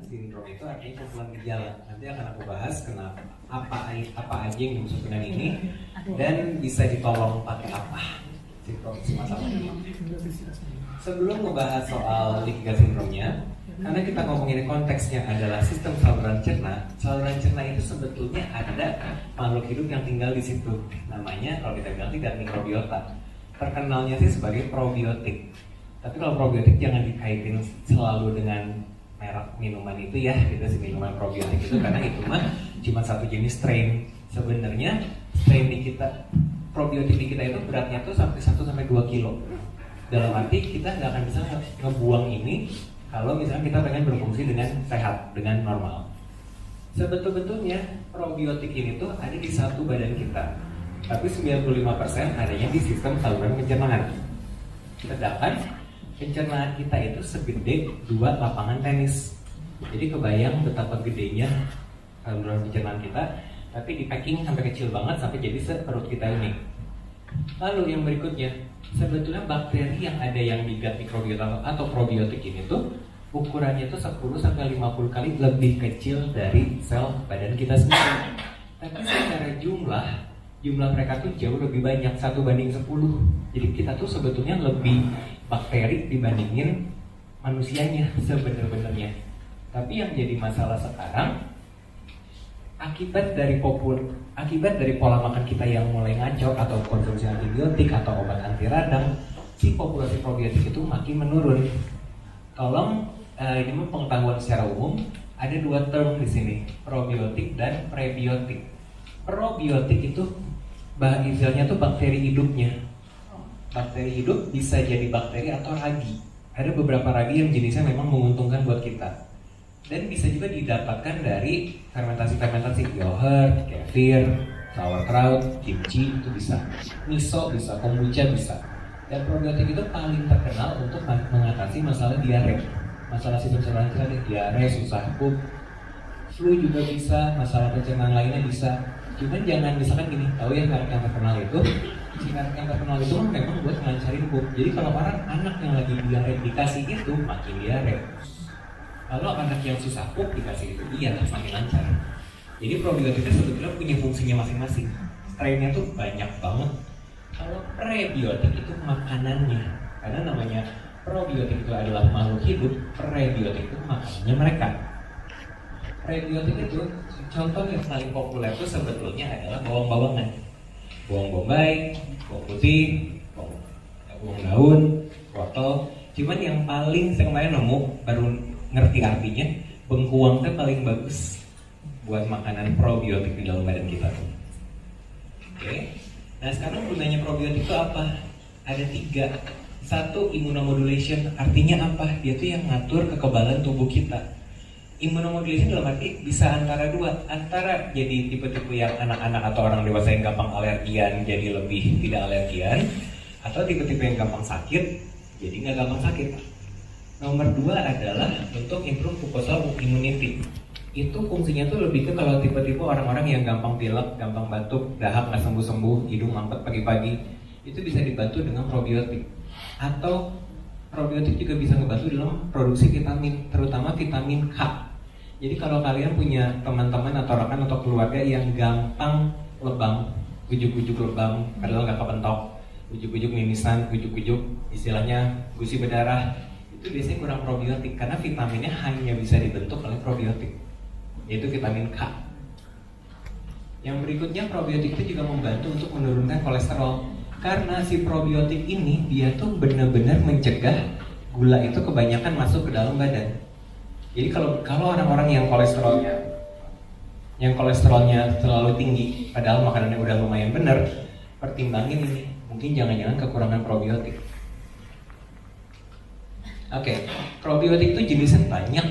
sindrom itu artinya kumpulan gejala. Nanti akan aku bahas kenapa apa aja yang dimaksud dengan ini dan bisa ditolong pakai apa sindrom semacam ini. Sebelum membahas soal Leaky gut syndrome-nya, karena kita ngomongin konteksnya adalah sistem saluran cerna itu sebetulnya ada makhluk hidup yang tinggal di situ. Namanya kalau kita bilang tidak mikrobiota. Terkenalnya sih sebagai probiotik. Tapi kalau probiotik jangan dikaitin selalu dengan merek minuman itu ya, gitu sih minuman probiotik itu karena itu mah cuma satu jenis strain. Sebenarnya strain di kita, probiotik di kita itu beratnya tuh sampai 1-2 kilo. Dalam arti kita nggak akan bisa ngebuang ini kalau misalnya kita pengen berfungsi dengan sehat, dengan normal. Sebetulnya probiotik ini tuh ada di satu badan kita, tapi 95% adanya di sistem saluran pencernaan. Sedangkan pencernaan kita itu segede 2 lapangan tenis. Jadi kebayang betapa gedenya saluran pencernaan kita, tapi di packing sampai kecil banget sampai jadi seperut kita ini. Lalu yang berikutnya, sebetulnya bakteri yang ada yang di gut mikrobiota atau probiotik ini tuh ukurannya tuh 10-50 kali lebih kecil dari sel badan kita sendiri. Tapi secara jumlah mereka tuh jauh lebih banyak, 1:10. Jadi kita tuh sebetulnya lebih bakteri dibandingin manusianya sebenarnya. Tapi yang jadi masalah sekarang akibat dari pola makan kita yang mulai ngaco atau konsumsi antibiotik atau obat anti radang, si populasi probiotik itu makin menurun. Tolong ini pengetahuan secara umum, ada 2 term di sini, probiotik dan prebiotik. Probiotik itu istilahnya tuh bakteri hidupnya. Bakteri hidup bisa jadi bakteri atau ragi. Ada beberapa ragi yang jenisnya memang menguntungkan buat kita. Dan bisa juga didapatkan dari fermentasi yogurt, kefir, sauerkraut, kimchi itu bisa, miso bisa, kombucha bisa. Dan probiotik itu paling terkenal untuk mengatasi masalah diare, masalah sistem saluran cerna, diare, susah pup, flu juga bisa, masalah pencernaan lainnya bisa. Cuman jangan misalkan gini, tahu ya merek yang terkenal itu, si merek yang terkenal itu memang buat ngelancarin pup. Jadi kalau anak yang lagi diare dikasih itu makin diare. Kalau anak yang susah pup dikasih itu, iya makin lancar. Jadi probiotik itu sebetulnya punya fungsinya masing-masing. Strainnya tuh banyak banget. Kalau prebiotik itu makanannya, karena namanya probiotik itu adalah makhluk hidup, prebiotik itu makanannya mereka. Prebiotik itu contoh yang paling populer itu sebetulnya adalah bawang-bawangan, bawang bombay, bawang putih, bawang daun, wortel. Cuman yang paling saya kemarin nemu baru ngerti artinya, bengkuang itu paling bagus buat makanan probiotik di dalam badan kita tuh. Oke. Nah sekarang gunanya probiotik itu apa? Ada 3. 1, immunomodulation. Artinya apa? Dia tuh yang ngatur kekebalan tubuh kita. Immunomodulation dalam arti bisa antara 2, antara jadi tipe-tipe yang anak-anak atau orang dewasa yang gampang alergian jadi lebih tidak alergian, atau tipe-tipe yang gampang sakit jadi nggak gampang sakit. Nomor 2 adalah untuk improve mucosal immunity. Itu fungsinya tuh lebih ke kalau tipe-tipe orang-orang yang gampang pilek, gampang batuk, dahak nggak sembuh-sembuh, hidung mampet pagi-pagi, itu bisa dibantu dengan probiotik. Atau probiotik juga bisa ngebantu dalam produksi vitamin, terutama vitamin K. Jadi kalau kalian punya teman-teman atau rekan atau keluarga yang gampang lebam, ujuk-ujuk lebam, padahal nggak kepentok, ujuk-ujuk mimisan, ujuk-ujuk istilahnya gusi berdarah, itu biasanya kurang probiotik karena vitaminnya hanya bisa dibentuk oleh probiotik, yaitu vitamin K. Yang berikutnya, probiotik itu juga membantu untuk menurunkan kolesterol karena si probiotik ini dia tuh benar-benar mencegah gula itu kebanyakan masuk ke dalam badan. Jadi kalau orang-orang yang kolesterolnya terlalu tinggi padahal makanannya udah lumayan benar, pertimbangin ini, mungkin jangan-jangan kekurangan probiotik. Oke, probiotik itu jenisnya banyak.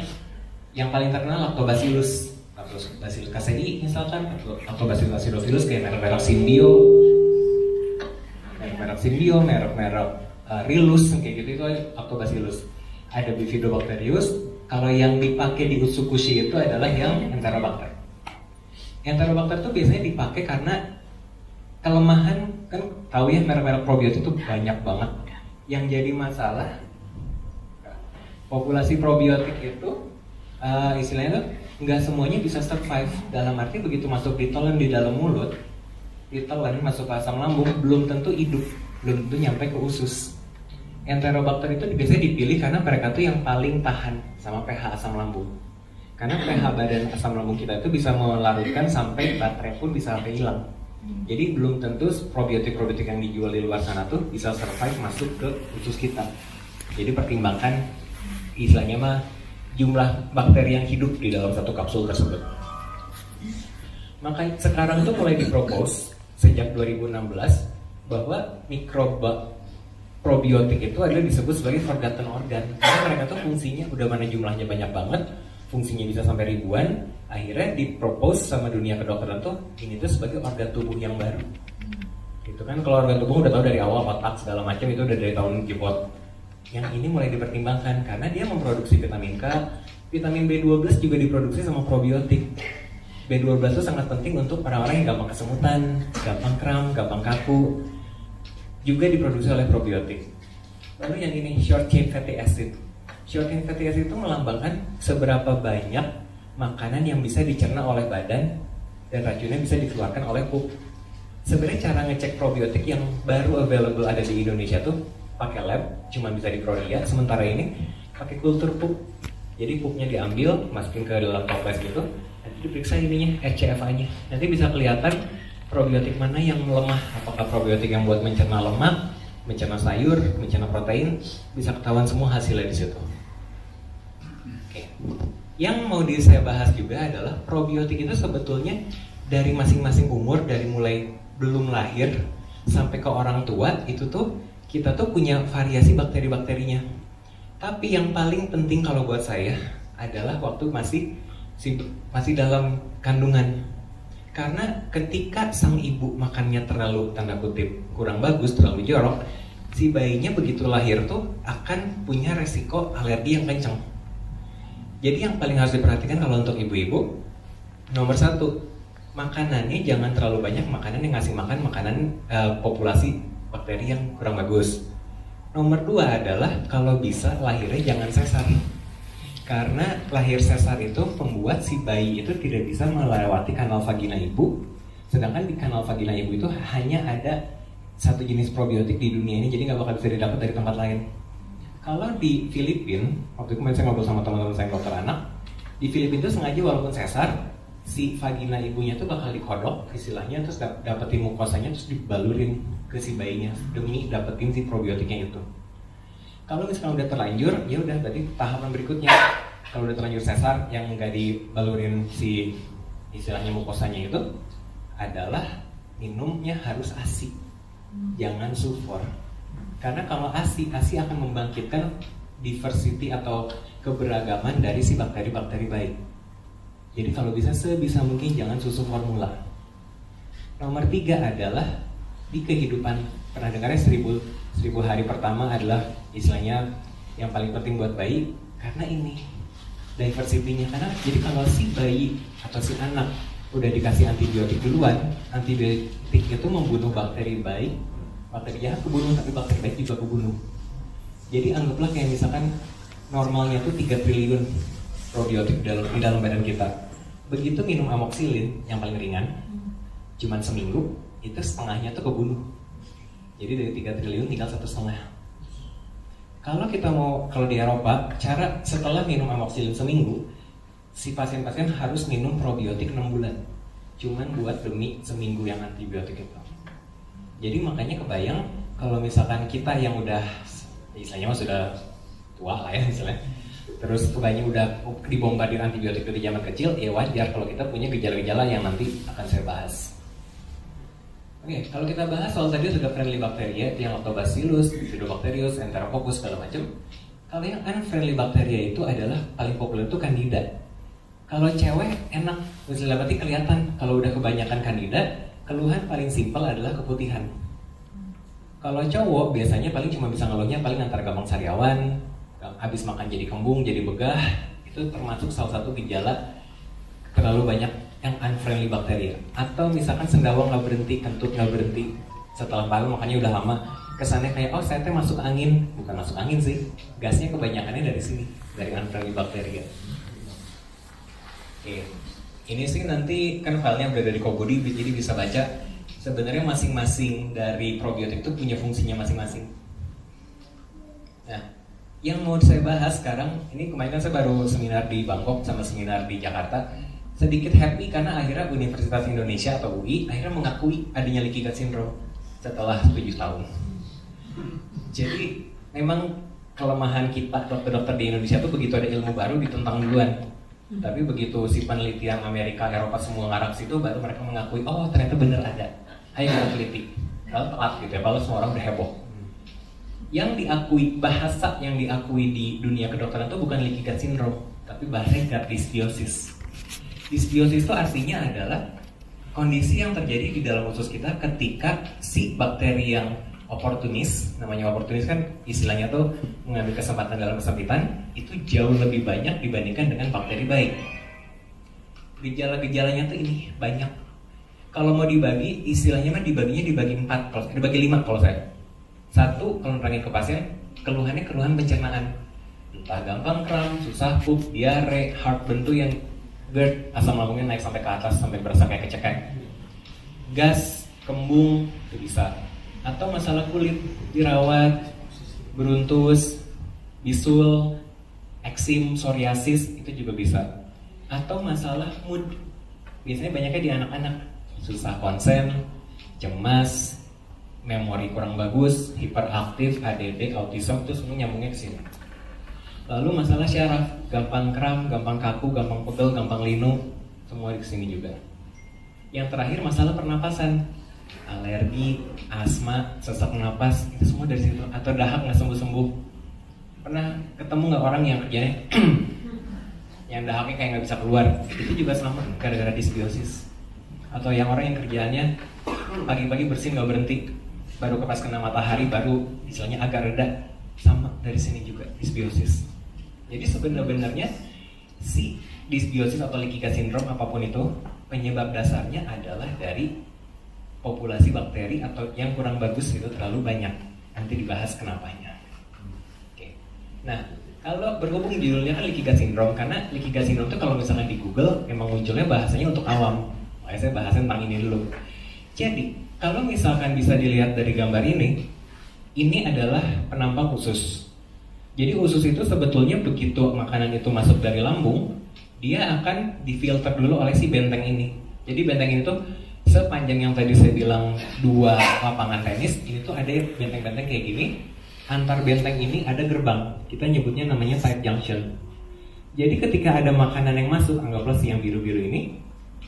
Yang paling terkenal Lactobacillus casei misalkan, Lactobacillus acidophilus kayak merek-merek Symbio, merek-merek Rilus kayak gitu itu Lactobacillus. Ada Bifidobacterius. Kalau yang dipakai di Utsukushi itu adalah yang Enterobacter. Enterobacter itu biasanya dipakai karena kelemahan, kan tahu ya merek-merek probiotik itu banyak banget. Yang jadi masalah populasi probiotik itu Istilahnya tuh nggak semuanya bisa survive, dalam arti begitu masuk ditelan di dalam mulut, ditelan masuk ke asam lambung, belum tentu hidup, belum tentu nyampe ke usus. Enterobacter itu biasanya dipilih karena mereka tuh yang paling tahan sama pH asam lambung. Karena pH badan asam lambung kita itu bisa melarutkan sampai baterai pun bisa sampai hilang. Jadi belum tentu probiotik-probiotik yang dijual di luar sana tuh bisa survive masuk ke usus kita. Jadi pertimbangkan istilahnya mah jumlah bakteri yang hidup di dalam satu kapsul tersebut. Maka sekarang tuh mulai dipropose sejak 2016 bahwa mikroba probiotik itu adalah disebut sebagai forgotten organ. Karena mereka tuh fungsinya udah mana jumlahnya banyak banget, fungsinya bisa sampai ribuan. Akhirnya dipropose sama dunia kedokteran tuh ini tuh sebagai organ tubuh yang baru. Gitu kan, kalau organ tubuh udah tahu dari awal, otak segala macam itu udah dari tahun kipot. Yang ini mulai dipertimbangkan karena dia memproduksi vitamin K, vitamin B12 juga diproduksi sama probiotik. B12 itu sangat penting untuk orang-orang yang gampang kesemutan, gampang kram, gampang kaku. Juga diproduksi oleh probiotik. Lalu yang ini short chain fatty acid. Short chain fatty acid itu melambangkan seberapa banyak makanan yang bisa dicerna oleh badan dan racunnya bisa dikeluarkan oleh pup. Sebenarnya cara ngecek probiotik yang baru available ada di Indonesia tuh pakai lab, cuma bisa di Prolia. Sementara ini pakai kultur pup. Jadi pupnya diambil, masukin ke dalam toples gitu, nanti diperiksa ininya, RCFA-nya. Nanti bisa kelihatan probiotik mana yang lemah, apakah probiotik yang buat mencerna lemak, mencerna sayur, mencerna protein, bisa ketahuan semua hasilnya di situ. Oke. Yang mau saya bahas juga adalah probiotik itu sebetulnya dari masing-masing umur, dari mulai belum lahir sampai ke orang tua, itu tuh kita tuh punya variasi bakteri-bakterinya. Tapi yang paling penting kalau buat saya adalah waktu masih dalam kandungan. Karena ketika sang ibu makannya terlalu tanda kutip kurang bagus, terlalu jorok, si bayinya begitu lahir tuh akan punya resiko alergi yang kencang. Jadi yang paling harus diperhatikan kalau untuk ibu-ibu, nomor satu, makanannya jangan terlalu banyak makanan yang ngasih makan makanan populasi bakteri yang kurang bagus. Nomor dua adalah kalau bisa lahirnya jangan sesar. Karena lahir sesar itu membuat si bayi itu tidak bisa melewati kanal vagina ibu. Sedangkan di kanal vagina ibu itu hanya ada satu jenis probiotik di dunia ini, jadi nggak bakal bisa didapat dari tempat lain. Kalau di Filipina, waktu itu saya ngobrol sama teman-teman saya dokter anak, di Filipina itu sengaja walaupun sesar, si vagina ibunya tuh bakal dikodok istilahnya, terus dapetin mukosanya, terus dibalurin ke si bayinya demi dapetin si probiotiknya itu. Kalau misalkan udah terlanjur, ya udah berarti tahapan berikutnya. Kalau udah terlanjur sesar yang nggak dibalurin si istilahnya mukosanya itu adalah minumnya harus ASI, jangan sulfur. Karena kalau ASI akan membangkitkan diversity atau keberagaman dari si bakteri-bakteri baik. Jadi kalau bisa sebisa mungkin jangan susu formula. Nomor 3 adalah di kehidupan, pernah dengarnya 1000 hari pertama adalah istilahnya yang paling penting buat bayi, karena ini diversity-nya. Karena jadi kalau si bayi atau si anak udah dikasih antibiotik duluan, antibiotik itu membunuh bakteri baik, bakteri jahat kebunuh, tapi bakteri baik juga kebunuh. Jadi anggaplah kayak misalkan normalnya tuh 3 triliun probiotik di dalam badan kita. Begitu minum amoxicillin yang paling ringan, cuman seminggu, itu setengahnya tuh kebunuh. Jadi dari 3 triliun tinggal 1,5. Kalau di Eropa, cara setelah minum amoxicillin seminggu, si pasien-pasien harus minum probiotik 6 bulan. Cuman buat demi seminggu yang antibiotik itu. Jadi makanya kebayang kalau misalkan kita yang udah istilahnya sudah tua lah ya misalnya, terus kebanyakan udah dibombardir antibiotik dari zaman kecil, ya wajar kalau kita punya gejala-gejala yang nanti akan saya bahas. Oke, kalau kita bahas soal tadi sudah friendly bakteria, yang Lactobacillus, Bifidobacterius, Enterococcus segala macam. Kalau yang unfriendly bakteria itu adalah paling populer itu Candida. Kalau cewek enak, misalnya berarti kelihatan kalau udah kebanyakan Candida, keluhan paling simpel adalah keputihan. Kalau cowok biasanya paling cuma bisa ngeluhnya paling antara gampang sariawan, habis makan jadi kembung, jadi begah, itu termasuk salah satu gejala terlalu banyak yang unfriendly bakteria. Atau misalkan sendawa nggak berhenti, kentut nggak berhenti setelah palu, makanya udah lama, kesannya kayak oh saya teh masuk angin. Bukan masuk angin sih, gasnya kebanyakannya dari sini, dari unfriendly bakteria. Oke, ini sih nanti kan filenya udah dari Kobody, jadi bisa baca. Sebenarnya masing-masing dari probiotik itu punya fungsinya masing-masing. Nah, yang mau saya bahas sekarang, ini kemarin kan saya baru seminar di Bangkok sama seminar di Jakarta. Sedikit happy karena akhirnya Universitas Indonesia atau UI akhirnya mengakui adanya leaky gut syndrome setelah 7 tahun. Jadi memang kelemahan kita dokter-dokter di Indonesia tuh begitu ada ilmu baru ditentang duluan. Tapi begitu si penelitian Amerika, Eropa semua ngarang situ, baru mereka mengakui, oh ternyata bener ada. Ayo kita teliti. Kalau telat gitu ya, kalau semua orang udah heboh. Yang diakui, bahasa yang diakui di dunia kedokteran itu bukan leaky gut syndrome, tapi bahasa gut dysbiosis. Dysbiosis itu artinya adalah kondisi yang terjadi di dalam usus kita ketika si bakteri yang oportunis, namanya oportunis kan istilahnya tuh mengambil kesempatan dalam kesempitan, itu jauh lebih banyak dibandingkan dengan bakteri baik. Gejala-gejalanya tuh ini banyak. Kalau mau dibagi, istilahnya mah dibagi 4, dibagi 5 kalau saya. 1, kalau nerangin ke pasien, keluhannya keluhan pencernaan. Entah gampang kram, susah pup, diare, heartburn tuh yang GERD, asam lambungnya naik sampai ke atas, sampai berasa kayak kecekek. Gas, kembung, itu bisa. Atau masalah kulit, jerawat, beruntus, bisul, eksim, psoriasis, itu juga bisa. Atau masalah mood, biasanya banyaknya di anak-anak. Susah konsen, cemas, memori kurang bagus, hiperaktif, ADD, autism, itu semua nyambungnya ke sini. Lalu masalah syaraf, gampang kram, gampang kaku, gampang pegel, gampang linu, semua di sini juga. Yang terakhir masalah pernapasan, alergi, asma, sesak napas, itu semua dari situ. Atau dahak nggak sembuh-sembuh. Pernah ketemu nggak orang yang kerjanya yang dahaknya kayak nggak bisa keluar? Itu juga sama gara-gara dysbiosis. Atau yang orang yang kerjaannya pagi-pagi bersin nggak berhenti, baru pas kena matahari baru istilahnya agak reda, sama dari sini juga dysbiosis. Jadi sebenarnya si dysbiosis atau leaky gut syndrome apapun itu penyebab dasarnya adalah dari populasi bakteri atau yang kurang bagus itu terlalu banyak. Nanti dibahas kenapanya. Oke. Nah, kalau berhubung judulnya kan leaky gut syndrome, karena leaky gut syndrome itu kalau misalnya di Google memang munculnya bahasanya untuk awam. Makanya saya bahasin tentang ini dulu. Jadi, kalau misalkan bisa dilihat dari gambar ini adalah penampang usus. Jadi usus itu sebetulnya begitu makanan itu masuk dari lambung, dia akan difilter dulu oleh si benteng ini. Jadi benteng ini tuh sepanjang yang tadi saya bilang 2 lapangan tenis, ini tuh ada benteng-benteng kayak gini. Antar benteng ini ada gerbang. Kita nyebutnya namanya tight junction. Jadi ketika ada makanan yang masuk, anggaplah si yang biru-biru ini,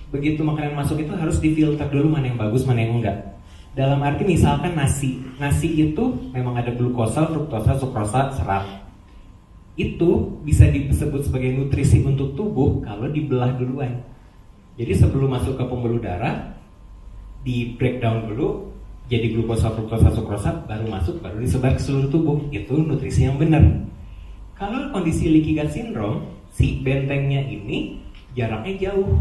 begitu makanan masuk itu harus difilter dulu mana yang bagus, mana yang enggak. Dalam arti misalkan nasi itu memang ada glukosa, fruktosa, sukrosa, serat. Itu bisa disebut sebagai nutrisi untuk tubuh kalau dibelah duluan. Jadi sebelum masuk ke pembuluh darah, di breakdown dulu, jadi glukosa, fruktosa, sukrosa, baru masuk, baru disebar ke seluruh tubuh. Itu nutrisi yang benar. Kalau kondisi leaky gut syndrome, si bentengnya ini jaraknya jauh.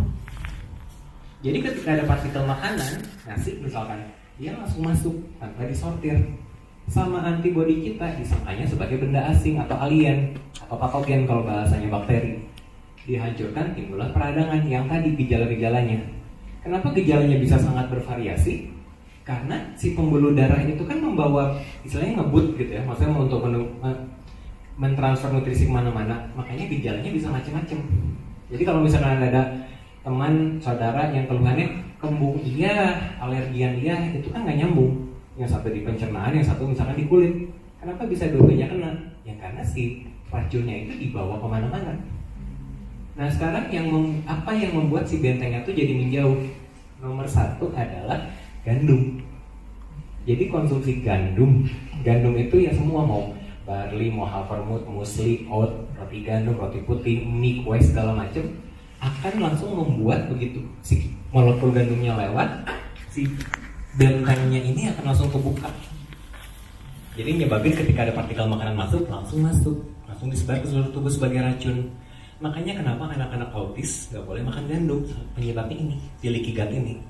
Jadi ketika ada partikel makanan, nasi misalkan, dia langsung masuk tanpa disortir. Sama antibodi kita disangkanya sebagai benda asing atau alien atau patogen kalau bahasanya bakteri. Dihancurkan, timbullah peradangan yang tadi gejala-gejalanya. Kenapa gejalanya bisa sangat bervariasi? Karena si pembuluh darah itu kan membawa, istilahnya ngebut gitu ya, maksudnya untuk mentransfer nutrisi kemana-mana. Makanya gejalanya bisa macam-macam. Jadi kalau misalkan ada teman, saudara yang keluhannya kembung iya, alergian iya, itu kan nggak nyambung. Yang satu di pencernaan, yang satu misalkan di kulit. Kenapa bisa dua-duanya kena? Ya karena si racunnya itu dibawa kemana-mana. Nah sekarang apa yang membuat si bentengnya itu jadi menjauh? Nomor 1 adalah gandum. Jadi konsumsi gandum itu ya semua, mau barley, mau havermut, muesli, oat, roti gandum, roti putih, mie, kue segala macam, akan langsung membuat begitu si molekul gandumnya lewat, si bentengnya ini akan langsung kebuka. Jadi nyebabin ketika ada partikel makanan masuk, langsung disebar ke seluruh tubuh sebagai racun. Makanya kenapa anak-anak autis gak boleh makan gandum, penyebabnya ini, di leaky gut ini.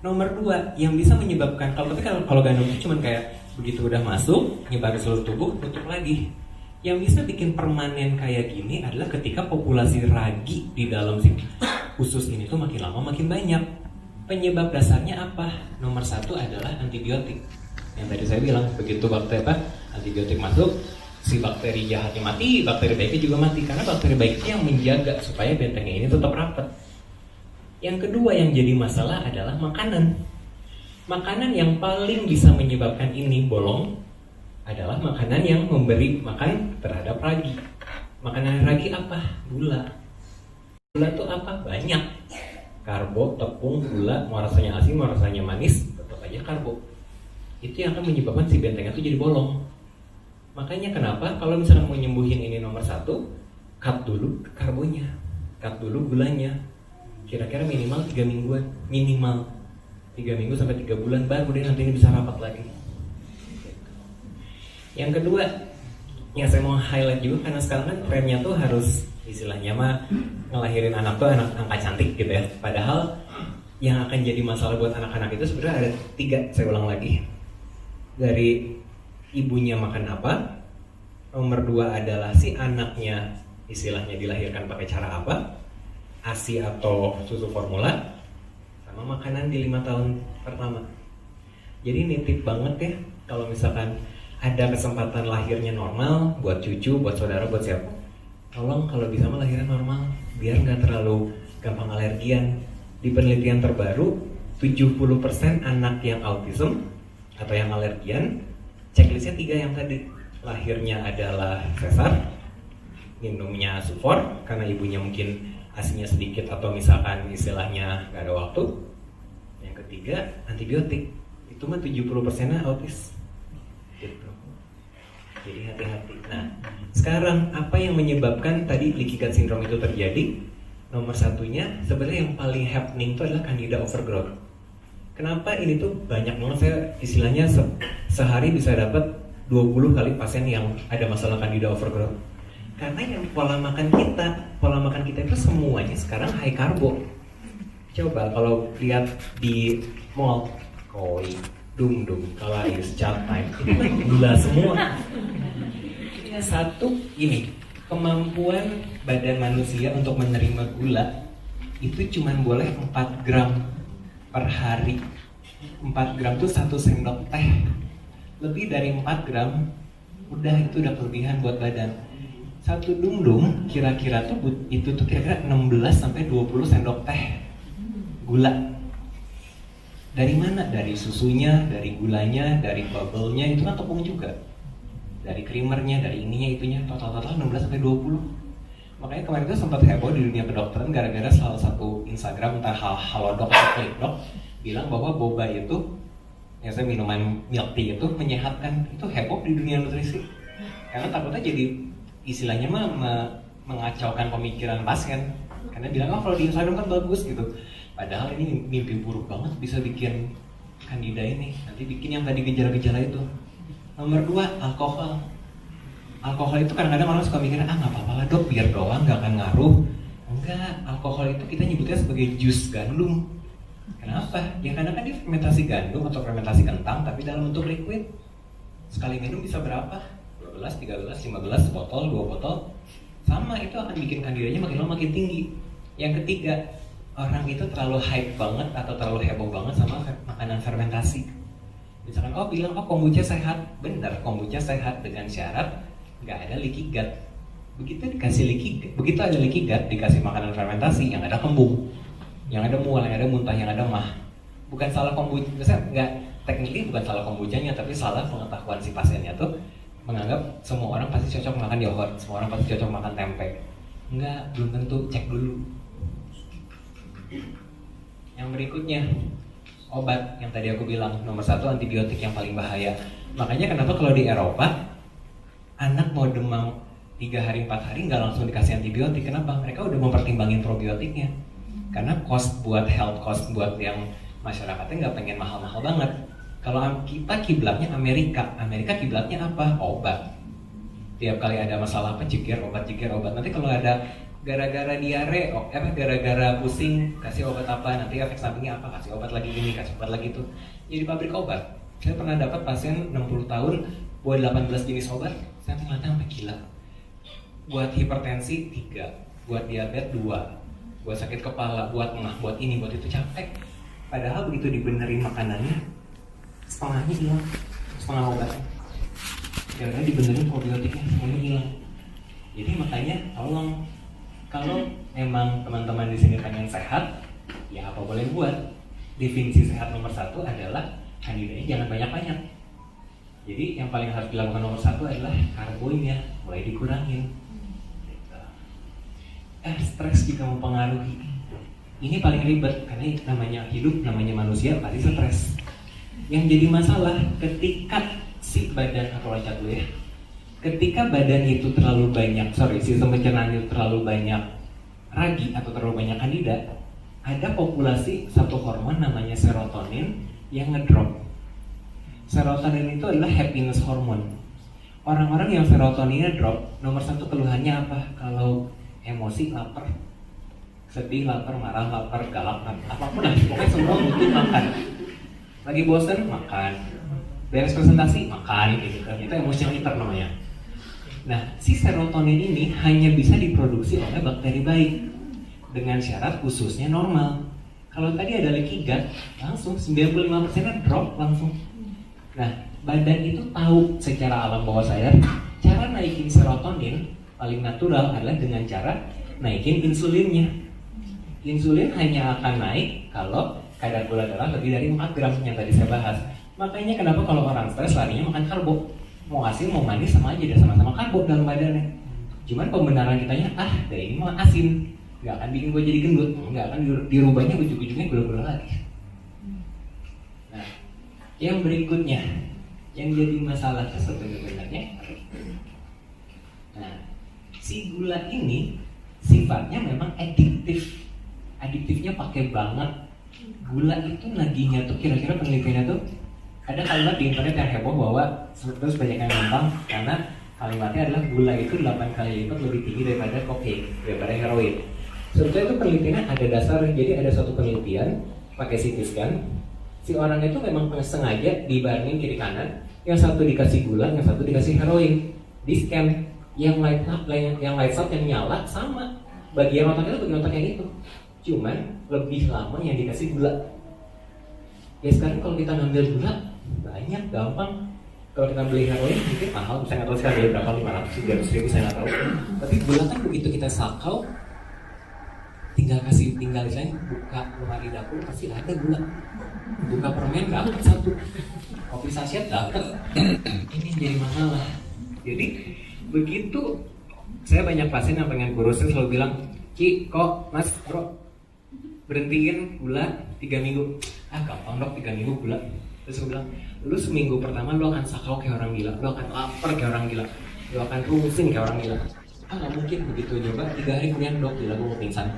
Nomor 2, yang bisa menyebabkan, kalau gandum itu cuma kayak begitu udah masuk, nyebar ke seluruh tubuh, tutup lagi. Yang bisa bikin permanen kayak gini adalah ketika populasi ragi di dalam si usus ini tuh makin lama makin banyak. Penyebab dasarnya apa? Nomor satu adalah antibiotik. Yang tadi saya bilang, begitu antibiotik masuk, si bakteri jahatnya mati, bakteri baiknya juga mati. Karena bakteri baiknya yang menjaga supaya bentengnya ini tetap rapat. Yang kedua yang jadi masalah adalah makanan. Makanan yang paling bisa menyebabkan ini bolong adalah makanan yang memberi makan terhadap ragi. Makanan ragi apa? Gula. Gula itu apa? Banyak. Karbo, tepung, gula, mau rasanya asin, mau rasanya manis, tetap aja karbo. Itu yang akan menyebabkan si bentengnya itu jadi bolong. Makanya kenapa kalau misalnya mau nyembuhin ini nomor satu, cut dulu karbonya, cut dulu gulanya. Kira-kira minimal 3 mingguan, minimal 3 minggu sampai 3 bulan baru deh nanti ini bisa rapat lagi. Yang kedua, yang saya mau highlight juga karena sekarang kan trennya tuh harus istilahnya mah ngelahirin anak tuh anak angka cantik gitu ya. Padahal yang akan jadi masalah buat anak-anak itu sebenarnya ada 3, saya ulang lagi. Dari ibunya makan apa, nomor 2 adalah si anaknya istilahnya dilahirkan pakai cara apa, ASI atau susu formula, sama makanan di 5 tahun pertama. Jadi nitip banget ya kalau misalkan ada kesempatan lahirnya normal buat cucu, buat saudara, buat siapa, tolong kalau bisa mah lahirnya normal biar nggak terlalu gampang alergian. Di penelitian terbaru 70% anak yang autism atau yang alergian, checklistnya 3 yang tadi. Lahirnya adalah sesar, minumnya sufor karena ibunya mungkin asinya sedikit atau misalkan istilahnya nggak ada waktu. Yang ketiga antibiotik, itu mah 70%-nya autis gitu. Jadi hati-hati. Nah, sekarang apa yang menyebabkan tadi leaky gut syndrome itu terjadi? Nomor satunya sebenarnya yang paling happening itu adalah candida overgrowth. Kenapa ini tuh banyak banget, saya istilahnya sehari bisa dapat 20 kali pasien yang ada masalah candida overgrowth. Karena yang pola makan kita itu semuanya sekarang high carbo. Coba kalau lihat di mall, koi, dum-dum, kalais, Chatime, itu kan gula semua. Satu ini, kemampuan badan manusia untuk menerima gula itu cuma boleh 4 gram per hari. 4 gram itu 1 sendok teh. Lebih dari 4 gram, itu udah kelebihan buat badan. Satu dum-dum kira-kira tuh itu tuh kira-kira 16 sampai 20 sendok teh gula. Dari mana? Dari susunya, dari gulanya, dari bubble-nya, itu kan tepung juga. Dari creamernya, dari ininya, itunya, total 16 sampai 20. Makanya kemarin itu sempat heboh di dunia kedokteran gara-gara salah satu Instagram entah Halodoc atau Clickdoc bilang bahwa boba itu, ya saya minuman milk tea itu menyehatkan. Itu heboh di dunia nutrisi. Karena takutnya jadi istilahnya mengacaukan pemikiran pasien. Karena bilang, kalau di Instagram kan bagus gitu. Padahal ini mimpi buruk banget bisa bikin candida ini. Nanti bikin yang tadi gejala-gejala itu. Nomor 2, alkohol. Alkohol itu kadang-kadang orang suka mikir, nggak apa-apa lah dok, biar doang, nggak akan ngaruh. Enggak, alkohol itu kita nyebutnya sebagai jus gandum. Kenapa? Ya karena kan dia fermentasi gandum atau fermentasi kentang, tapi dalam bentuk liquid. Sekali minum bisa berapa? 12, 13, 15, botol, 2 botol. Sama, itu akan bikin kandidanya makin lama makin tinggi. Yang ketiga, orang itu terlalu hype banget atau terlalu heboh banget sama makanan fermentasi. Misalkan, bilang, kombucha sehat. Benar, kombucha sehat dengan syarat nggak ada leaky gut. Begitu ada leaky gut, dikasih makanan fermentasi yang ada kembung, yang ada mual, yang ada muntah, yang ada mah. Bukan salah kombucha, tekniknya bukan salah kombuchanya, tapi salah pengetahuan si pasiennya tuh menganggap semua orang pasti cocok makan yogurt, semua orang pasti cocok makan tempe. Enggak, belum tentu, cek dulu. Yang berikutnya, obat yang tadi aku bilang, nomor 1 antibiotik yang paling bahaya. Makanya kenapa kalau di Eropa, anak mau demam 3 hari, 4 hari nggak langsung dikasih antibiotik. Kenapa? Mereka udah mempertimbangin probiotiknya. Karena cost buat yang masyarakatnya nggak pengen mahal-mahal banget. Kalau kita kiblatnya Amerika kiblatnya apa? Obat. Tiap kali ada masalah apa, jikir obat. Nanti kalau ada gara-gara diare, gara-gara pusing, kasih obat apa, nanti efek sampingnya apa, kasih obat lagi ini, kasih obat lagi itu. Jadi pabrik obat. Saya pernah dapat pasien 60 tahun buat 18 jenis obat, saya ternyata sampai gila. buat hipertensi 3, buat diabetes 2, buat sakit kepala, buat mah, buat ini, buat itu, capek. Padahal begitu dibenerin makanannya, setengahnya hilang, setengah obatnya. Karena dibenerin probiotiknya, semuanya hilang. Jadi makanya tolong, kalau emang teman-teman di sini pengen sehat, ya apa boleh buat. Definisi sehat nomor 1 adalah kandidanya jangan banyak-banyak. Jadi yang paling harus dilakukan nomor 1 adalah karbonya mulai dikurangin. Stres juga mempengaruhi. Ini paling ribet karena namanya hidup, namanya manusia pasti stres. Yang jadi masalah ketika si badan, aku loncat dulu ya. Ketika badan itu terlalu banyak, sistem pencernaan itu terlalu banyak ragi atau terlalu banyak kandida, ada populasi satu hormon namanya serotonin yang ngedrop. Serotonin itu adalah happiness hormone. Orang-orang yang serotoninnya drop, nomor 1 keluhannya apa? Kalau emosi, lapar, sedih, lapar, marah, lapar, galak, apapun lah, pokoknya semua butuh makan. Lagi bosan, makan. Beres presentasi, makan, gitu kan. Itu emotional eater namanya. Nah, si serotonin ini hanya bisa diproduksi oleh bakteri baik dengan syarat ususnya normal. Kalau tadi ada leaky gut, langsung 95% drop langsung. Nah, badan itu tahu secara alam bahwa cara naikin serotonin paling natural adalah dengan cara naikin insulinnya. Insulin hanya akan naik kalau kadar gula darah lebih dari 4 gram yang tadi saya bahas. Makanya kenapa kalau orang stres larinya makan karbo. Mau asin mau manis sama aja, dia sama-sama karbo dalam badannya. Cuman pembenaran kitanya, dari ini mah asin, nggak akan bikin gue jadi gendut, nggak akan dirubahnya ujung-ujungnya gula-gula lagi. Nah, yang berikutnya, yang jadi masalah sebenarnya, nah, si gula ini sifatnya memang adiktif. Adiktifnya pakai banget. Gula itu nagihnya tuh kira-kira penelitiannya tuh, ada kalimat di internet yang heboh bahwa terus banyak yang nonton karena kalimatnya adalah gula itu 8 kali lipat lebih tinggi daripada kokain, daripada heroin. Sebetulnya itu penelitiannya ada dasar. Jadi ada suatu penelitian pakai CT scan, si orang itu memang sengaja dibarengin kiri kanan, yang satu dikasih gula, yang satu dikasih heroin. Di scan yang light up, yang nyala sama, bagian otaknya itu bagian otak yang itu, cuman lebih lama yang dikasih gula. Ya sekarang kalau kita ngambil gula banyak, gampang. Kalau kita beli heroin mungkin mahal, bisa nggak tahu sekarang beli berapa, 500 ribu saya nggak tahu. Tapi gula kan begitu kita sakau, tinggal misalnya buka lemari dapur pasti ada gula. Buka permen dapat 1, kopi saset dapat. Ini jadi masalah. Jadi begitu saya banyak pasien yang pengen kurusin selalu bilang, Ki, kok mas bro berhentiin gula 3 minggu. Gampang dok, 3 minggu gula. Terus gue bilang, lu seminggu pertama lu akan sakau kayak orang gila, lu akan lapar kayak orang gila, lu akan rungsing kayak orang gila. Gak mungkin begitu. Coba 3 hari kemudian, dok gila gue mau pingsan,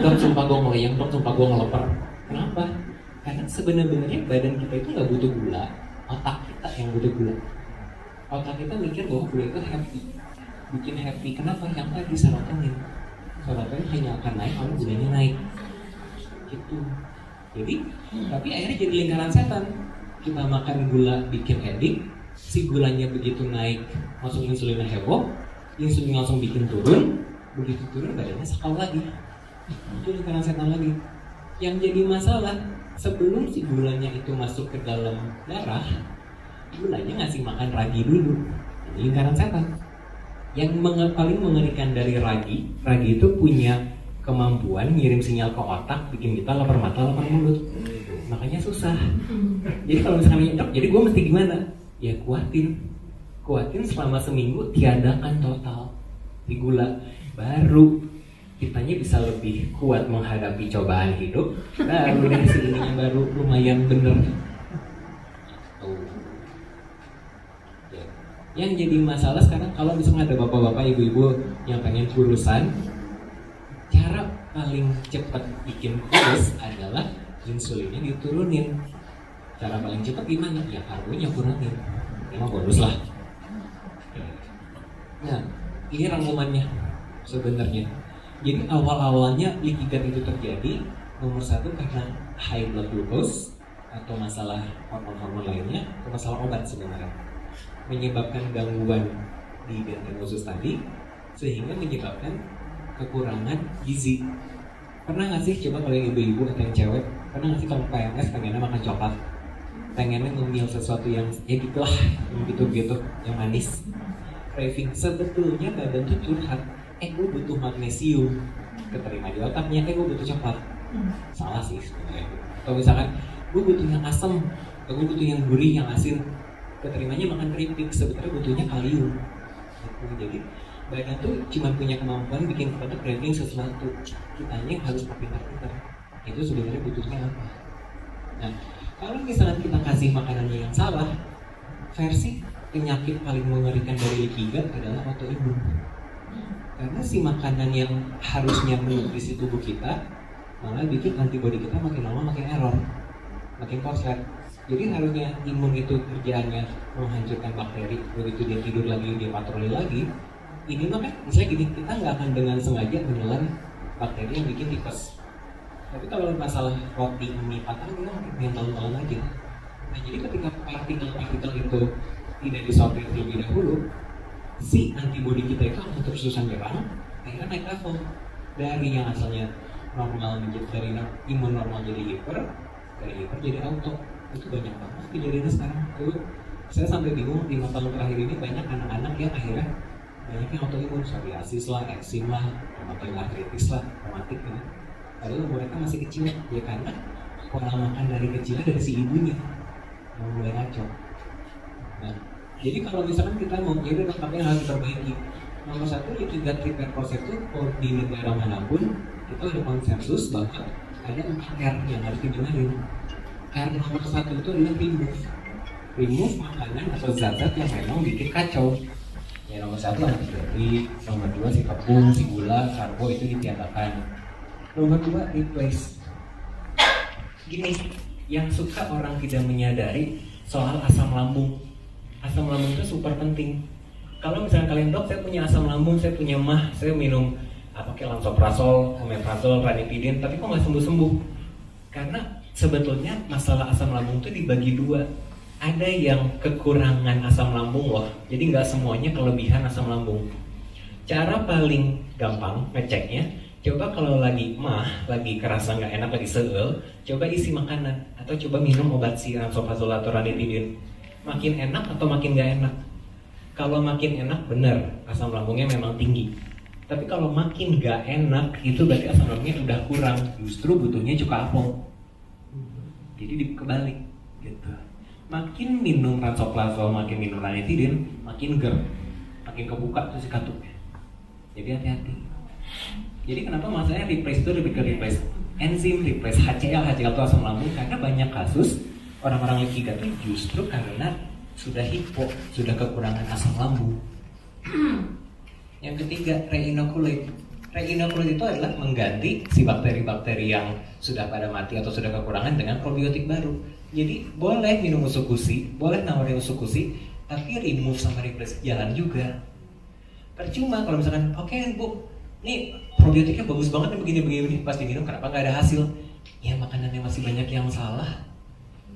dok sumpah gue ngeleyang, dok sumpah gue ngelepar. Kenapa? Karena sebenarnya badan kita itu gak butuh gula, otak kita yang butuh gula. Otak kita mikir bahwa gula itu happy, bikin happy. Kenapa? Yang tadi serotonin hanya akan naik kalau gulanya naik gitu. Jadi, tapi akhirnya jadi lingkaran setan. Kita makan gula bikin edik, si gulanya begitu naik, masuk insulinnya heboh, insulin langsung bikin turun, begitu turun badannya sakau lagi. Itu lingkaran setan lagi. Yang jadi masalah, sebelum si gulanya itu masuk ke dalam darah, gulanya ngasih makan ragi dulu. Ini lingkaran setan. Yang paling mengerikan dari ragi itu punya kemampuan ngirim sinyal ke otak, bikin kita lapar mata, lapar mulut. Makanya susah. Jadi kalau misalnya dok, jadi gue mesti gimana? Ya kuatin selama seminggu, tiadakan total di gula. Baru kitanya bisa lebih kuat menghadapi cobaan hidup. Baru deh sininya baru lumayan bener. Yang jadi masalah sekarang kalau misalnya ada bapak-bapak, ibu-ibu yang pengen kurusan, cara paling cepat bikin kurus adalah insulinnya diturunin. Cara paling cepat gimana? Ya karbonya kurangin. Ini bonus lah. Nah, ini rangkumannya sebenarnya. Jadi awal-awalnya leaky gut itu terjadi nomor 1 karena high blood glucose atau masalah hormon-hormon lainnya, atau masalah obat sebenarnya, menyebabkan gangguan di benteng usus tadi. sehingga menyebabkan kekurangan gizi. Pernah nggak sih coba kalau yang ibu-ibu atau yang cewek, pernah nggak sih kalau PMS pengennya makan coklat, pengennya ngemil sesuatu yang ya gitulah, yang gitu-gitu, yang manis, craving. Sebetulnya badan tuh curhat, gue butuh magnesium, keterima di otaknya, gue butuh coklat. Salah sih sebenarnya. Atau misalkan gue butuh yang asam, atau gue butuh yang gurih, yang asin, keterimanya makan keripik, sebetulnya butuhnya kalium. Jadi badan tuh cuma punya kemampuan bikin kita tuh craving sesuatu, kitanya harus pintar-pintar. Itu sebenarnya butuhnya apa? Nah, kalau misalnya kita kasih makanannya yang salah, versi penyakit paling mengerikan dari leukemia adalah autoimun. Karena si makanan yang harusnya menutrisi tubuh kita malah bikin antibodi kita makin lama makin error, makin korslet. Jadi harusnya imun itu kerjaannya menghancurkan bakteri, begitu dia tidur lagi, dia patroli lagi. Ini mah kan, misalnya gini, kita nggak akan dengan sengaja menelan bakteri yang bikin tipes. Tapi kalau masalah roti, mie, patah, kita makin tahun-tahun aja. Nah jadi ketika partikel-partikel itu tidak disortir terlebih dahulu, si antibodi kita itu akan terus-terusan nyerang, akhirnya naik level dari yang asalnya normal menjadi dari imun normal jadi hiper, dari hiper jadi auto. Itu banyak banget kejadiannya sekarang. Itu saya sampai bingung 5 tahun terakhir ini banyak anak-anak yang akhirnya banyak yang autoimun, psoriasis lah, eksim lah, rheumatoid arthritis lah, rheumatik gitu. Padahal mereka masih kecil ya karena pola makan dari kecilnya dari si ibunya yang mulai ngaco. Nah, jadi kalau misalkan kita mau jadi apa yang harus diperbaiki, nomor satu leaky gut repair process itu di negara manapun itu ada konsensus bahwa ada 4 R yang harus dibenarin. R nomor satu itu adalah remove makanan atau zat-zat yang memang bikin kacau. Ya nomor satu antibiotik, nomor dua si tepung, si gula, karbo itu ditiadakan. Nomor dua replace. Gini, yang suka orang tidak menyadari soal asam lambung. Asam lambung itu super penting. Kalau misalnya kalian dok, saya punya asam lambung, saya punya mah, saya minum apa kayak lansoprazol, omeprazol, ranitidin, tapi kok nggak sembuh-sembuh? Karena sebetulnya masalah asam lambung itu dibagi dua. Ada yang kekurangan asam lambung loh, jadi nggak semuanya kelebihan asam lambung. Cara paling gampang ngeceknya, coba kalau lagi mah, lagi kerasa nggak enak, lagi seul, coba isi makanan atau coba minum obat si lansoprazol atau ranitidin. Makin enak atau makin nggak enak? Kalau makin enak bener, asam lambungnya memang tinggi. Tapi kalau makin nggak enak, itu berarti asam lambungnya udah kurang. Justru butuhnya cuka apel. Jadi kebalik gitu. Makin minum lansoprazol, makin minum ranitidin, makin ger, makin kebuka tuh si katupnya. Jadi hati-hati. Jadi kenapa masalahnya replace itu lebih ke replace enzim, replace HCl itu asam lambung, karena banyak kasus orang-orang leaky gut itu justru karena sudah hipo, sudah kekurangan asam lambung. Yang ketiga, reinoculate. Reinoculate itu adalah mengganti si bakteri-bakteri yang sudah pada mati atau sudah kekurangan dengan probiotik baru. Jadi boleh minum usukusi, boleh nawarin usukusi, tapi remove sama replace jalan juga. Percuma kalau misalkan, oke bu, nih probiotiknya bagus banget nih begini-begini, pas diminum kenapa nggak ada hasil? Ya makanannya masih banyak yang salah,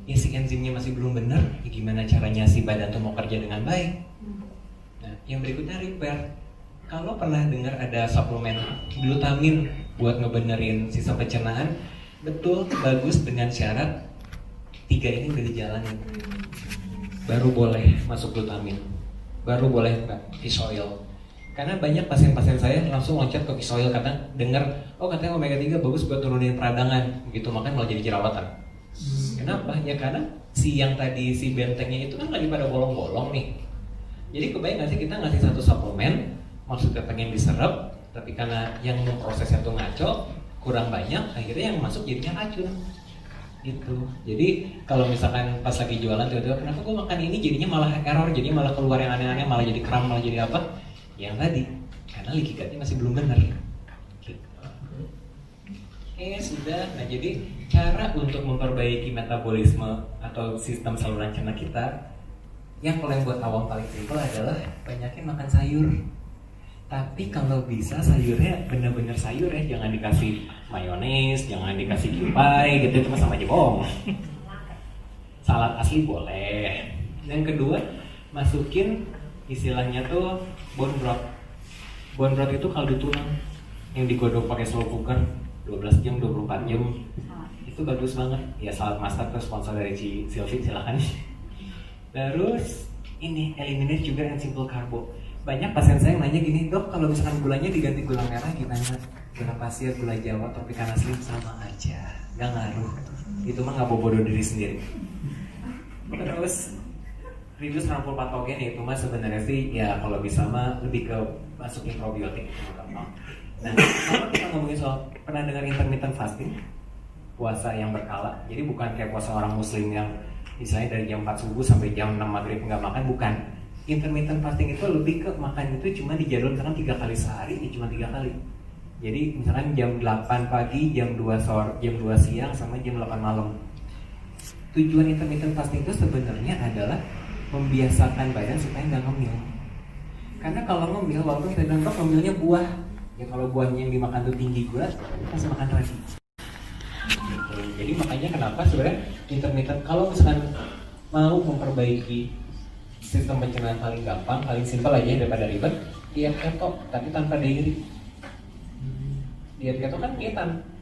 ya si enzimnya masih belum benar, ya gimana caranya si badan tuh mau kerja dengan baik? Nah, yang berikutnya repair. Kalau pernah dengar ada suplemen glutamin buat ngebenerin sistem pencernaan, betul, bagus dengan syarat 3 ini udah dijalanin. Baru boleh masuk glutamin, baru boleh fish oil. Karena banyak pasien-pasien saya langsung loncat ke fish oil karena dengar, oh katanya omega 3 bagus buat turunin peradangan, begitu makan malah jadi jerawatan. Kenapa? Ya karena si yang tadi si bentengnya itu kan lagi pada bolong-bolong nih. Jadi kebayang nggak sih kita ngasih satu suplemen, maksudnya pengen diserap, tapi karena yang memprosesnya tuh ngaco, kurang banyak, akhirnya yang masuk jadinya racun. Gitu. Jadi kalau misalkan pas lagi jualan tiba-tiba kenapa gue makan ini jadinya malah error, jadinya malah keluar yang aneh-aneh, malah jadi kram, malah jadi apa? Yang tadi, karena leaky gut-nya masih belum benar. Gitu. Sudah. Nah jadi cara untuk memperbaiki metabolisme atau sistem saluran cerna kita, yang kalau yang buat awam paling simpel adalah banyakin makan sayur. Tapi kalau bisa sayurnya bener-bener sayur ya, jangan dikasih mayones, jangan dikasih kipai gitu, cuma sama aja bohong. Salad asli boleh. Yang kedua, masukin istilahnya tuh bone broth. Bone broth itu kaldu tulang yang digodok pakai slow cooker 12 jam, 24 jam. Itu bagus banget. Ya salad mustard tuh sponsor dari Sylvie, silakan. Terus ini eliminate sugar and simple carbo. Banyak pasien saya yang nanya gini, dok kalau misalkan gulanya diganti gula merah gimana? Gula pasir, gula jawa, tropicana slim sama aja, nggak ngaruh. Itu mah nggak bodoh diri sendiri. Terus reduce harmful patogen itu mah sebenarnya sih ya kalau bisa mah lebih ke masukin probiotik. Nah, kalau kita ngomongin soal pernah dengar intermittent fasting, puasa yang berkala. Jadi bukan kayak puasa orang muslim yang misalnya dari jam 4 subuh sampai jam 6 maghrib nggak makan, bukan. Intermittent fasting itu lebih ke makan itu cuma di jadwal misalkan 3 kali sehari, ya cuma 3 kali. Jadi misalkan jam 8 pagi, jam 2 sore, jam 2 siang sama jam 8 malam. Tujuan intermittent fasting itu sebenarnya adalah membiasakan badan supaya nggak ngemil. Karena kalau ngemil, walaupun kita bilang kok ngemilnya buah, ya kalau buahnya yang dimakan tuh tinggi gula, kita harus makan lagi. Gitu. Jadi makanya kenapa sebenarnya intermittent, kalau misalkan mau memperbaiki sistem pencernaan paling gampang, paling simpel aja daripada ribet, diet keto tapi tanpa dairy. Diet keto kan dia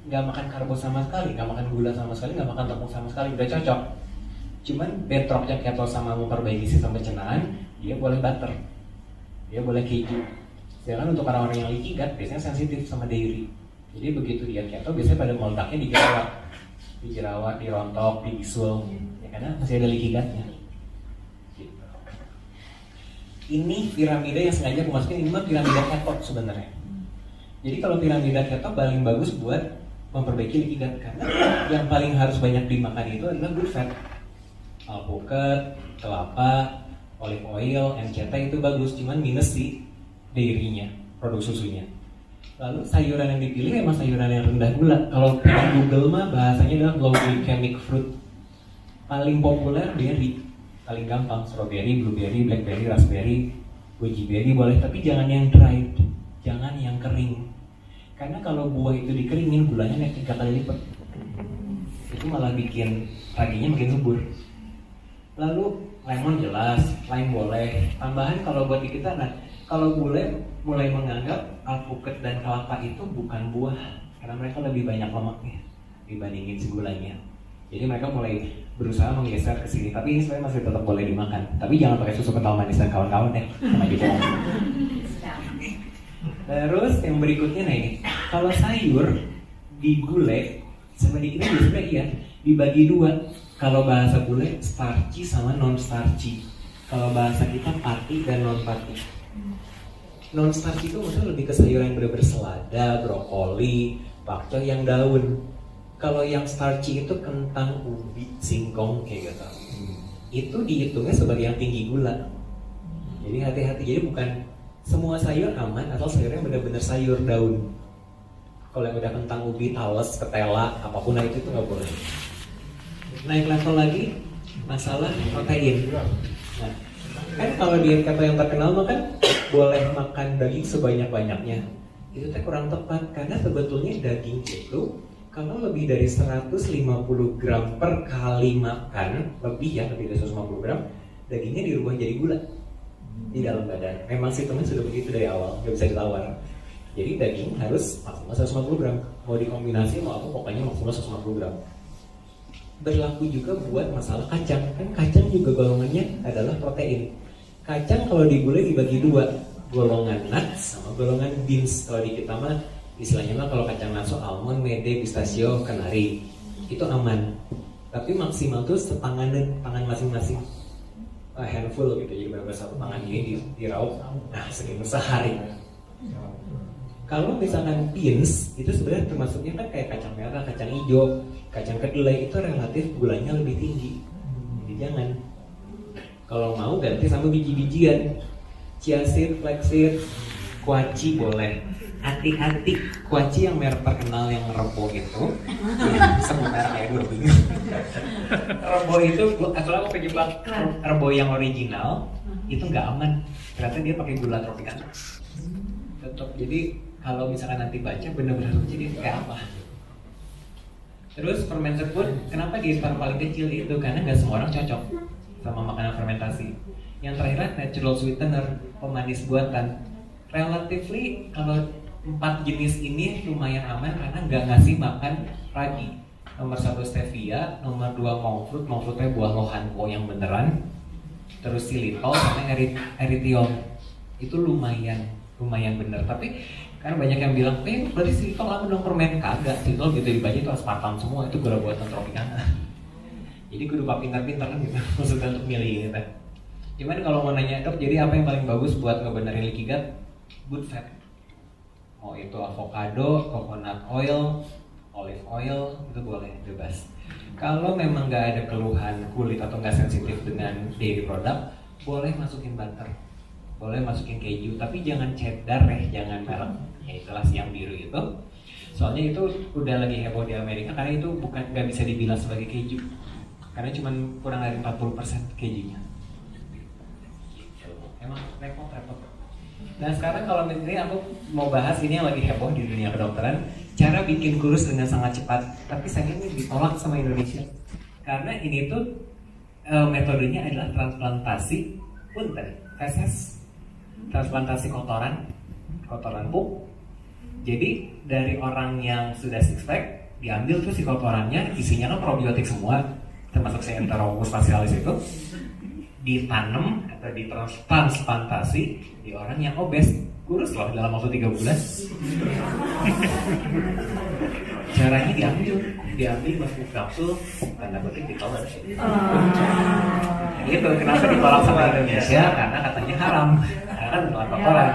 nggak makan karbo sama sekali, nggak makan gula sama sekali, nggak makan tepung sama sekali, udah cocok. Cuman bedrocknya keto sama memperbaiki sistem pencernaan, dia boleh butter, dia boleh keju. Sedangkan untuk orang-orang yang leaky gut biasanya sensitif sama dairy. Jadi begitu diet keto biasanya pada meledaknya dijerawat, dirontok, dibisul, ya karena masih ada leaky gutnya. Gitu. Ini piramida yang sengaja aku masukin, ini mah piramida keto sebenarnya. Jadi kalau piramida keto paling bagus buat memperbaiki leaky gut karena yang paling harus banyak dimakan itu adalah good fat. Alpukat, kelapa, olive oil, MCT itu bagus, cuman minus di dairy-nya, produk susunya. Lalu sayuran yang dipilih memang sayuran yang rendah gula. Kalau di Google mah bahasanya adalah low glycemic fruit. Paling populer berry, paling gampang strawberry, blueberry, blackberry, raspberry, goji berry boleh, tapi jangan yang dried, jangan yang kering. Karena kalau buah itu dikeringin gulanya naik 3 kali lipat. Itu malah bikin paginya makin subur. Lalu lemon jelas, lime boleh. Tambahan kalau buat di kita, nah kalau mulai menganggap alpukat dan kelapa itu bukan buah karena mereka lebih banyak lemaknya dibandingin si gulanya. Jadi mereka mulai berusaha menggeser ke sini. Tapi ini sebenarnya masih tetap boleh dimakan. Tapi jangan pakai susu kental manis dan kawan-kawan ya, sama juga. Terus yang berikutnya nah ini, kalau sayur digulai sama dikirim biasanya iya dibagi 2. Kalau bahasa bule starchy sama non starchy. Kalau bahasa kita party dan non party. Non starchy itu maksudnya lebih ke sayuran yang bener-bener selada, brokoli, pakcoy yang daun. Kalau yang starchy itu kentang, ubi, singkong kayak gitu. Itu dihitungnya sebagai yang tinggi gula. Jadi hati-hati, jadi bukan semua sayur aman atau sayur yang benar-benar sayur daun. Kalau yang udah kentang, ubi, talas, ketela, apapun itu nggak boleh. Naik level lagi masalah protein. Nah, kan kalau diet keto yang terkenal mah kan boleh makan daging sebanyak-banyaknya. Itu kurang tepat karena sebetulnya daging itu kalau lebih dari 150 gram per kali makan, lebih dari 150 gram, dagingnya dirubah jadi gula di dalam badan. Memang sistemnya sudah begitu dari awal, nggak bisa ditawar. Jadi daging harus maksimal 150 gram. Mau dikombinasi mau apa pokoknya maksimal 150 gram. Berlaku juga buat masalah kacang. Kan kacang juga golongannya adalah protein. Kacang kalau digulai dibagi 2, golongan nuts sama golongan beans. Kalau di kita mah istilahnya mah kalau kacang naso, almond, mede, pistachio, kenari itu aman. Tapi maksimal tuh setangan masing-masing, a handful gitu. Jadi benar-benar satu tangan ini diraup, nah segitu sehari. Kalau misalkan beans itu sebenarnya termasuknya kan kayak kacang merah, kacang hijau, kacang kedelai itu relatif gulanya lebih tinggi. Jadi jangan. Kalau mau ganti sama biji-bijian, chia seed, flax seed, kuaci boleh. Hati-hati, kuaci yang merek terkenal yang rebo itu, sebut merek ya dulu. Rebo itu, kalau aku kejebak rebo yang original itu nggak aman. Ternyata dia pakai gula tropicana. Tetap jadi kalau misalkan nanti baca benar-benar jadi kayak apa. Terus fermented food, kenapa di paling kecil itu? Karena nggak semua orang cocok sama makanan fermentasi. Yang terakhir natural sweetener, pemanis buatan. Relatively kalau 4 jenis ini lumayan aman karena nggak ngasih makan ragi. Nomor 1 stevia, nomor 2 monk fruit. Monk fruitnya buah lohanko yang beneran. Terus xylitol sama erythrol. Itu lumayan bener. Tapi karena banyak yang bilang, berarti xylitol lama dong permen. Kagak, xylitol gitu dibaca itu aspartam semua, itu gula buatan Tropicana. Jadi kudu pintar-pintar kan gitu, maksudnya untuk milih gitu. Cuman kalau mau nanya dok, jadi apa yang paling bagus buat ngebenerin leaky gut? Good fat. Mau itu avocado, coconut oil, olive oil, itu boleh, bebas. Kalau memang nggak ada keluhan kulit atau nggak sensitif dengan dairy product, boleh masukin butter, boleh masukin keju, tapi jangan cheddar jangan merek, ya itulah yang biru itu. Soalnya itu udah lagi heboh di Amerika karena itu nggak bisa dibilang sebagai keju, karena cuma kurang dari 40% kejunya. Emang repot. Nah sekarang kalau misalnya aku mau bahas ini yang lagi heboh di dunia kedokteran, cara bikin kurus dengan sangat cepat, tapi sayangnya ini ditolak sama Indonesia karena ini tuh metodenya adalah transplantasi feses, transplantasi kotoran pup. Jadi dari orang yang sudah six pack diambil tuh si kotorannya, isinya kan probiotik semua, termasuk si Enterococcus facialis itu, ditanam atau ditransplantasi di orang yang obes, kurus loh dalam waktu 3 bulan. Caranya diambil masuk kapsul, tanda petik ditolak. Gitu, kenapa ditolak sama Indonesia? Karena katanya haram, karena kan bukan kotoran.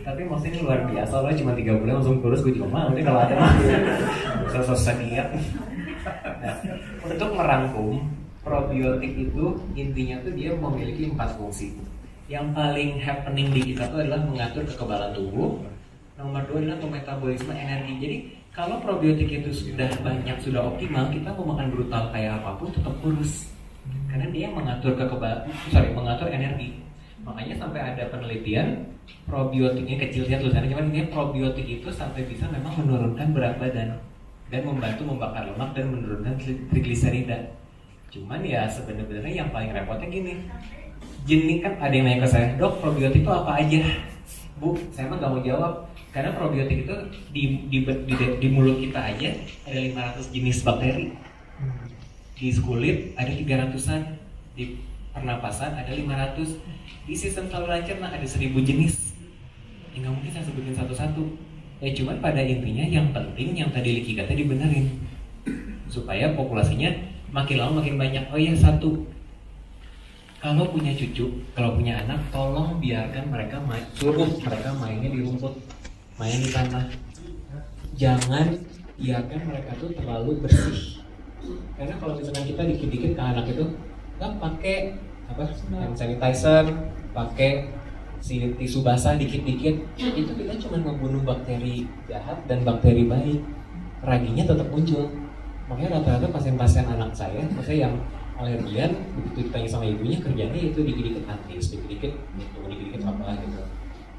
Tapi maksudnya luar biasa loh, cuma 3 bulan langsung kurus, gue juga mau. Nanti kalau ada mah, selesai diet. Nah, untuk merangkum, probiotik itu intinya tuh dia memiliki 4 fungsi. Yang paling happening di kita tuh adalah mengatur kekebalan tubuh. Nomor 2 adalah metabolisme energi. Jadi kalau probiotik itu sudah banyak, sudah optimal, kita mau makan brutal kayak apapun tetap kurus. Karena dia mengatur mengatur energi. Makanya sampai ada penelitian probiotiknya kecil ya tulisannya, cuman ini probiotik itu sampai bisa memang menurunkan berat badan dan membantu membakar lemak dan menurunkan trigliserida. Cuman ya sebenarnya yang paling repotnya gini, jenis kan ada yang nanya ke saya, dok probiotik itu apa aja? Bu, saya mah gak mau jawab karena probiotik itu di mulut kita aja ada 500 jenis bakteri, di kulit ada 300-an, di pernapasan ada 500, di sistem saluran cerna ada 1000 jenis. Ya nggak mungkin saya sebutin satu-satu. Ya cuman pada intinya yang penting yang tadi leaky gut dibenerin supaya populasinya makin lama makin banyak. Oh iya, satu, kalau punya cucu, kalau punya anak, tolong biarkan mereka suruh mereka mainnya di rumput, main di tanah. Jangan biarkan mereka tuh terlalu bersih. Karena kalau misalkan kita dikit-dikit ke anak itu, kan pakai hand sanitizer, pakai si tisu basah dikit-dikit, itu kita cuma membunuh bakteri jahat dan bakteri baik. Raginya tetap muncul. Makanya rata-rata pasien-pasien anak saya, maksudnya yang alergian, begitu ditanya sama ibunya kerjanya itu dikit-dikit antis, dikit-dikit gitu, dikit-dikit apa gitu.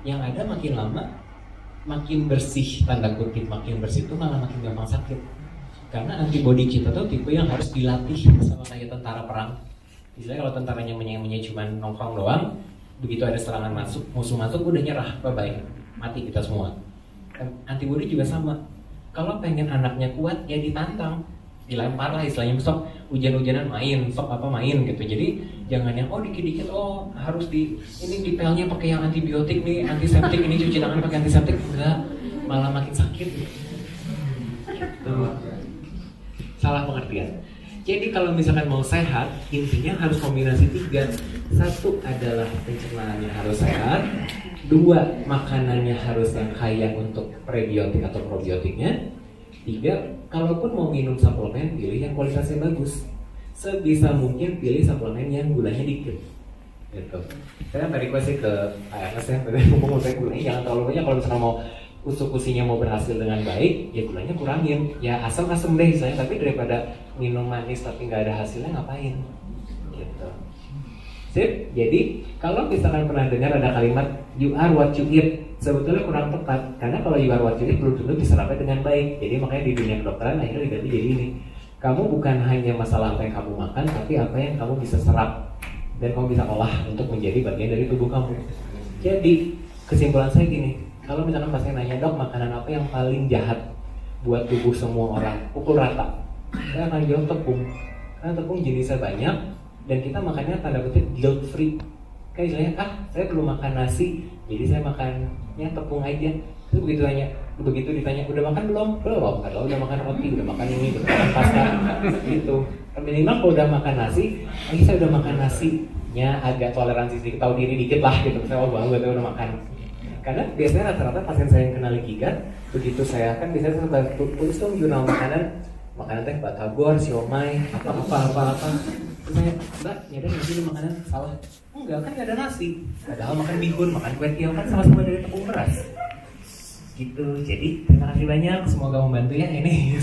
Yang ada makin lama makin bersih, tanda kutip makin bersih itu malah makin gampang sakit. Karena antibodi kita tuh tipe yang harus dilatih sama kayak tentara perang. Misalnya kalau tentaranya menye-menye cuma nongkrong doang, begitu ada serangan masuk, musuh masuk udah nyerah, bye-bye, mati kita semua. Antibodi juga sama. Kalau pengen anaknya kuat ya ditantang, dilempar lah istilahnya, sok hujan-hujanan main, sok apa main gitu. Jadi jangan yang dikit-dikit harus ini dipelnya pakai yang antibiotik nih, antiseptik, ini cuci tangan pakai antiseptik, enggak, malah makin sakit gitu. Salah pengertian. Jadi kalau misalkan mau sehat, intinya harus kombinasi 3. 1 adalah pencernaannya harus sehat. 2, makanannya harus yang kaya untuk prebiotik atau probiotiknya. 3, kalaupun mau minum suplemen, pilih yang kualitasnya bagus. Sebisa mungkin pilih suplemen yang gulanya dikit. Gitu. Saya tadi request ke ARS ya, ngomong saya gulanya jangan terlalu banyak. Kalau misalkan mau usuk-usinya mau berhasil dengan baik, ya gulanya kurangin. Ya asam-asam deh saya, tapi daripada minum manis tapi nggak ada hasilnya ngapain? Gitu. Sip. Jadi kalau misalkan pernah dengar ada kalimat you are what you eat, sebetulnya kurang tepat karena kalau you are what you eat belum tentu diserapnya dengan baik. Jadi makanya di dunia kedokteran akhirnya diganti jadi ini. Kamu bukan hanya masalah apa yang kamu makan, tapi apa yang kamu bisa serap dan kamu bisa olah untuk menjadi bagian dari tubuh kamu. Jadi kesimpulan saya gini, kalau misalkan pasien nanya, dok makanan apa yang paling jahat buat tubuh semua orang, pukul rata, saya akan jawab tepung. Karena tepung jenisnya banyak dan kita makannya tanda kutip guilt free. Kayak istilahnya, saya perlu makan nasi, jadi saya makannya tepung aja. Terus begitu ditanya, udah makan belum? Belum. Kalau udah makan roti, udah makan ini, udah makan pasta, gitu. Minimal kalau udah makan nasi, saya udah makan nasinya agak toleransi sedikit, tahu diri dikit lah gitu. Saya bangga udah makan. Karena biasanya rata-rata pasien saya yang kena leaky gut, begitu saya kan biasanya saya tulis dong jurnal makanan teh batagor, siomay, apa. Terus saya, mbak, nyadar nggak sih makanan salah? Enggak, kan nggak ada nasi. Padahal makan bihun, makan kue tiaw kan sama-sama dari tepung beras. Gitu, jadi terima kasih banyak, semoga membantu ya ini.